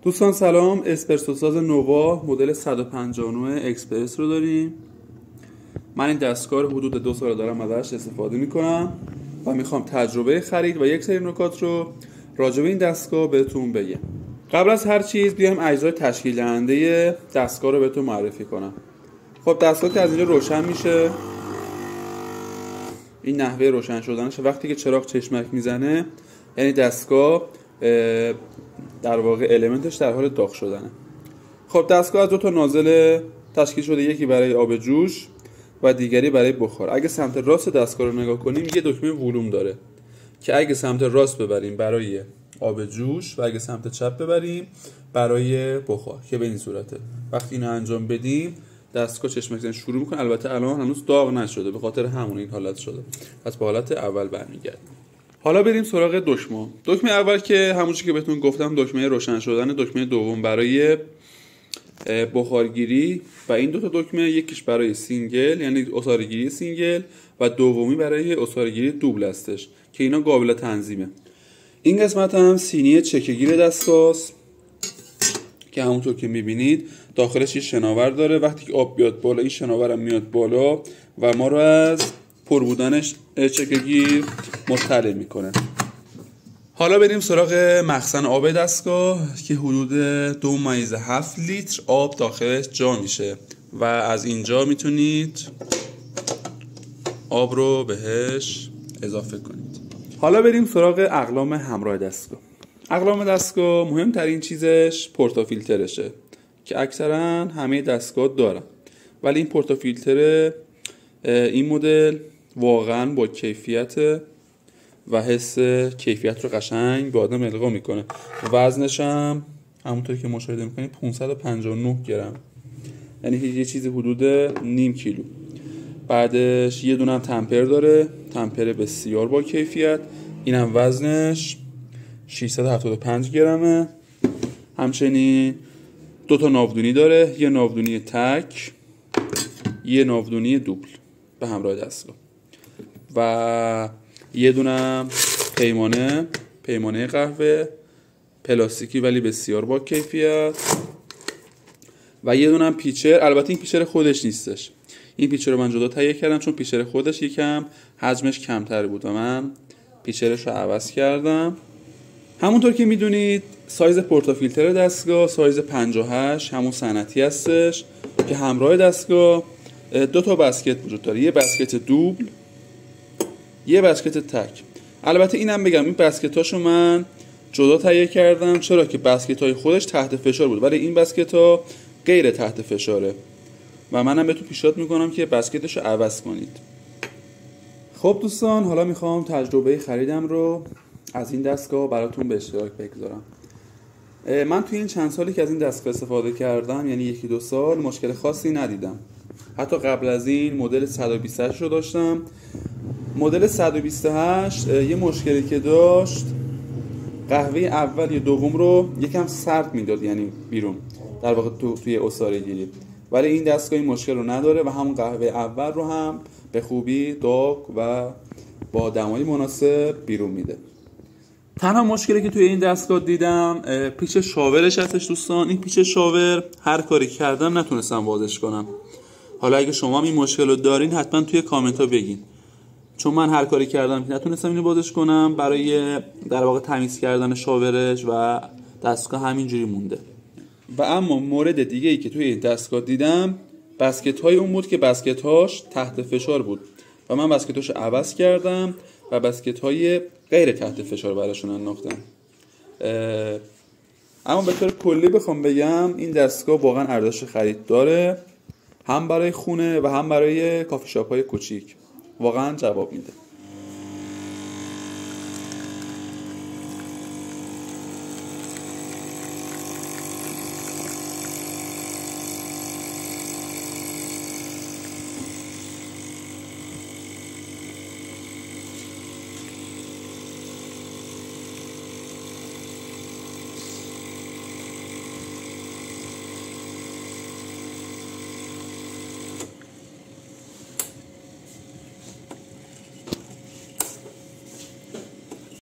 دوستان سلام، اسپرسو ساز نووا مدل 159 اکسپرس رو داریم. من این دستگاه رو حدود 2 سال دارم ازش استفاده میکنم و میخوام تجربه خرید و یک سری نکات رو راجع به این دستگاه بهتون بگم. قبل از هر چیز بیایم اجزای تشکیل دهنده دستگاه رو بهتون معرفی کنم. خب دستگاه که از اینجا روشن میشه، این نحوه روشن شدنش وقتی که چراغ چشمک میزنه یعنی دستگاه در واقع المنتش در حال داغ شدنه. خب دستگاه از 2 تا نازل تشکیل شده، یکی برای آب جوش و دیگری برای بخار. اگه سمت راست دستگاه رو نگاه کنیم یه دکمه ولوم داره که اگه سمت راست ببریم برای آب جوش و اگه سمت چپ ببریم برای بخار، که به این صورته. وقتی اینو انجام بدیم دستگاه چشمک زدن شروع میکنه. البته الان هنوز داغ نشده، به خاطر همون این حالت شده. پس به حالت اول برمیگردیم. حالا بریم سراغ دکمه. دکمه اول که همونجوری که بهتون گفتم دکمه روشن شدن، دکمه دوم برای بخارگیری و این 2 تا دکمه، یکیش برای سینگل یعنی عصاره‌گیری سینگل و دومی برای عصاره‌گیری دوبل هستش که اینا قابل تنظیمه. این قسمت هم سینی چکه‌گیر دستگاه است که همونطور که می‌بینید داخلش یه شناور داره. وقتی که آب بیاد بالا این شناور هم میاد بالا و ما رو از پر بودنش چکه‌گیر مطلع میکنه. حالا بریم سراغ مخزن آب دستگاه که حدود 2.7 لیتر آب داخلش جا میشه و از اینجا میتونید آب رو بهش اضافه کنید. حالا بریم سراغ اقلام همراه دستگاه. اقلام دستگاه مهمترین چیزش پورتافیلترشه که اکثرا همه دستگاه دارن، ولی این پورتافیلتر این مدل واقعا با کیفیت و حس کیفیت رو قشنگ به آدم القا میکنه. وزنش هم همونطور که مشاهده میکنید 559 گرم، یعنی یه چیزی حدود نیم کیلو. بعدش یه دونه تمپر داره، تمپر بسیار با کیفیت، اینم وزنش 675 گرمه. همچنین 2 تا ناودونی داره، یه ناودونی تک، یه ناودونی دوبل به همراه دستگاه و یه دونه پیمانه قهوه پلاستیکی ولی بسیار با کیفیت و یه دونه پیچر. البته این پیچر خودش نیستش، این پیچر رو من جدا تهیه کردم چون پیچر خودش یکم حجمش کمتر بود و من پیچرش رو عوض کردم. همونطور که میدونید سایز پورتافیلتر دستگاه سایز 58 همون صنعتی هستش که همراه دستگاه 2 تا بسکت وجود داره، یه بسکت دوبل یه بسکت تک. البته اینم بگم این بسکتاشو من جدا تهیه کردم، چرا که بسکت‌های خودش تحت فشار بود ولی این بسکت‌ها غیر تحت فشاره و منم بهتون پیشنهاد میکنم که بسکتشو عوض کنید. خب دوستان، حالا میخوام تجربه خریدم رو از این دستگاه براتون به اشتراک بگذارم. من توی این چند سالی که از این دستگاه استفاده کردم، یعنی 1-2 سال، مشکل خاصی ندیدم. حتی قبل از این مدل 128 رو داشتم. مدل 128 یه مشکلی که داشت، قهوه اول یا دوم رو یکم سرد میداد، یعنی بیرون در واقع توی عصاره‌گیری، ولی این دستگاه این مشکل رو نداره و همون قهوه اول رو هم به خوبی داغ و با دمای مناسب بیرون میده. تنها مشکلی که توی این دستگاه دیدم پیچ شاورش هستش دوستان. این پیچ شاور هر کاری کردم نتونستم بازش کنم. حالا اگه شما هم این مشکل رو دارین حتما توی کامنت ها بگین، چون من هر کاری کردم که نتونستم اینو بازش کنم برای در واقع تمیز کردن شاورش و دستگاه همینجوری مونده. و اما مورد دیگه ای که توی این دستگاه دیدم بسکت های اون بود که بسکت هاش تحت فشار بود و من بسکت هاشو عوض کردم و بسکت های غیر تحت فشار براشون انداختم. اما به طور کلی بخوام بگم این دستگاه واقعا ارزش خرید داره، هم برای خونه و هم برای کافی شاپ های کوچیک. واقعا جواب میده.